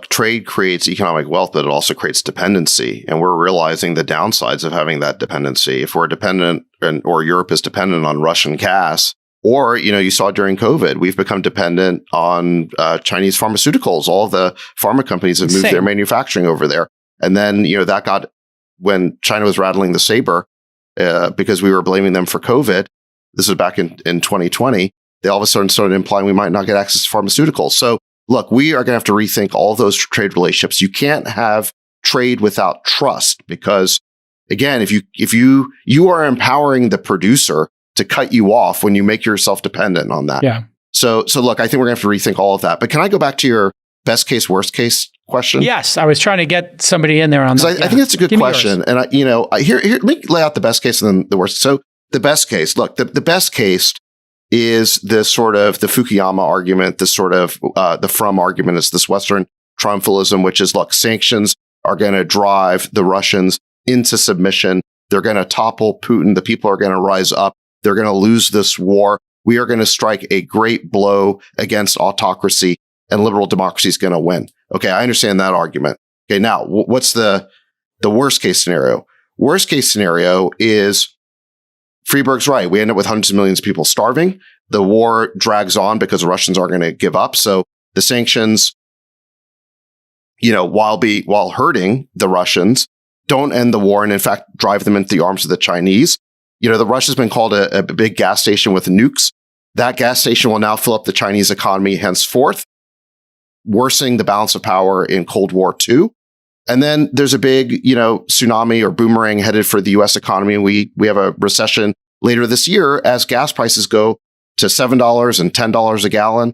Trade creates economic wealth, but it also creates dependency. And we're realizing the downsides of having that dependency. If we're dependent or Europe is dependent on Russian gas, or, you saw during COVID, we've become dependent on Chinese pharmaceuticals. All of the pharma companies have moved their manufacturing over there. And then, that got, when China was rattling the saber because we were blaming them for COVID, this was back in 2020, they all of a sudden started implying we might not get access to pharmaceuticals. So look, we are going to have to rethink all those trade relationships. You can't have trade without trust because, again, if you are empowering the producer to cut you off when you make yourself dependent on that. Yeah. So look, I think we're going to have to rethink all of that. But can I go back to your best case, worst case question? Yes, I was trying to get somebody in there on that. I think that's a good question. And here, let me lay out the best case and then the worst. So the best case, look, the best case is this sort of the Fukuyama argument, this sort of the From argument. It's this Western triumphalism, which is, look, sanctions are going to drive the Russians into submission. They're going to topple Putin. The people are going to rise up. They're going to lose this war. We are going to strike a great blow against autocracy, and liberal democracy is going to win. Okay, I understand that argument. Okay, now what's the worst case scenario? Worst case scenario is Freeberg's right. We end up with hundreds of millions of people starving. The war drags on because the Russians aren't going to give up. So the sanctions, while hurting the Russians, don't end the war and, in fact, drive them into the arms of the Chinese. The Russia's been called a big gas station with nukes. That gas station will now fill up the Chinese economy henceforth, worsening the balance of power in Cold War II. And then there's a big, tsunami or boomerang headed for the U.S. economy. And we have a recession later this year as gas prices go to $7 and $10 a gallon.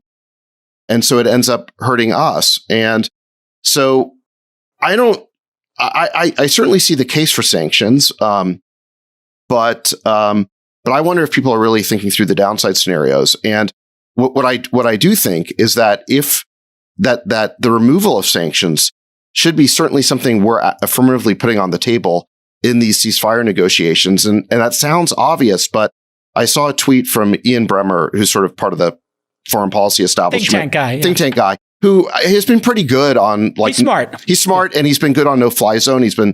And so it ends up hurting us. And so I certainly see the case for sanctions. But I wonder if people are really thinking through the downside scenarios. And what I do think is that if that the removal of sanctions should be certainly something we're affirmatively putting on the table in these ceasefire negotiations. And that sounds obvious, but I saw a tweet from Ian Bremmer, who's sort of part of the foreign policy establishment. Think tank guy, who has been pretty good on, he's smart. He's smart, and he's been good on no-fly zone. He's been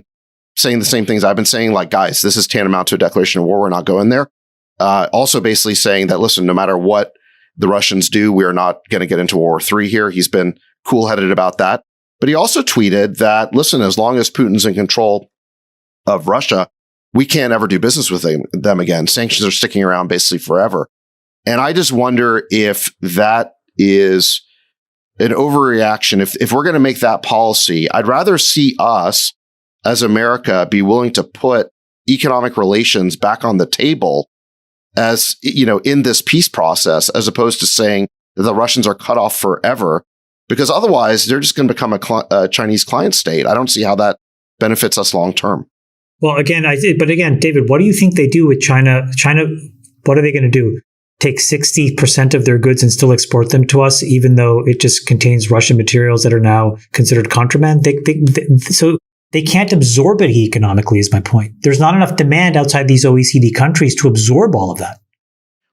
saying the same things I've been saying, like, guys, this is tantamount to a declaration of war. We're not going there. Also basically saying that, listen, no matter what the Russians do, we're not going to get into World War III here. He's been cool-headed about that. But he also tweeted that, listen, as long as Putin's in control of Russia, we can't ever do business with them again. Sanctions are sticking around basically forever. And I just wonder if that is an overreaction. If we're going to make that policy, I'd rather see us as America be willing to put economic relations back on the table as, in this peace process, as opposed to saying that the Russians are cut off forever, because otherwise they're just going to become a Chinese client state. I don't see how that benefits us long term. Well, again, David, what do you think they do with China? China, what are they going to do? Take 60% of their goods and still export them to us, even though it just contains Russian materials that are now considered contraband? So they can't absorb it economically, is my point. There's not enough demand outside these OECD countries to absorb all of that.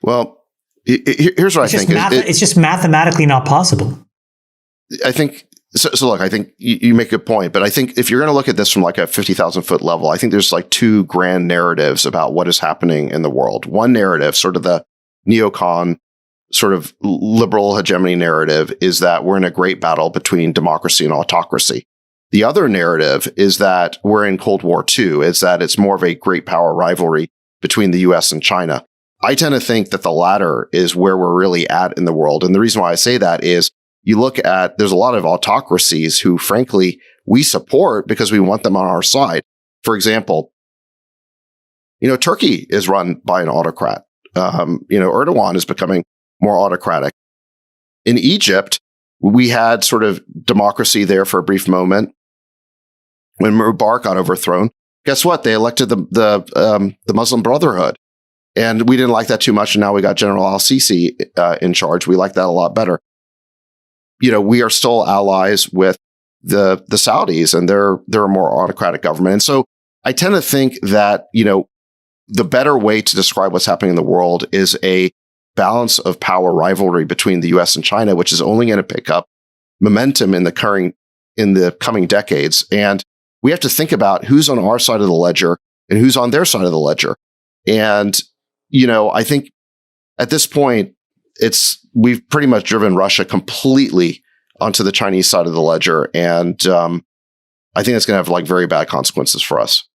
Well, here's what I think. It's just mathematically not possible. I think, so look, I think you make a good point, but I think if you're going to look at this from like a 50,000 foot level, I think there's like two grand narratives about what is happening in the world. One narrative, sort of the neocon, sort of liberal hegemony narrative, is that we're in a great battle between democracy and autocracy. The other narrative is that we're in Cold War II, is that it's more of a great power rivalry between the US and China. I tend to think that the latter is where we're really at in the world. And the reason why I say that is you look at, there's a lot of autocracies who, frankly, we support because we want them on our side. For example, Turkey is run by an autocrat. Erdogan is becoming more autocratic. In Egypt, we had sort of democracy there for a brief moment. When Mubarak got overthrown, guess what? They elected the Muslim Brotherhood. And we didn't like that too much. And now we got General al-Sisi in charge. We like that a lot better. We are still allies with the Saudis, and they're a more autocratic government. And so I tend to think that, the better way to describe what's happening in the world is a balance of power rivalry between the US and China, which is only going to pick up momentum in the current in the coming decades. And we have to think about who's on our side of the ledger and who's on their side of the ledger. And, I think at this point, we've pretty much driven Russia completely onto the Chinese side of the ledger. And I think it's going to have very bad consequences for us.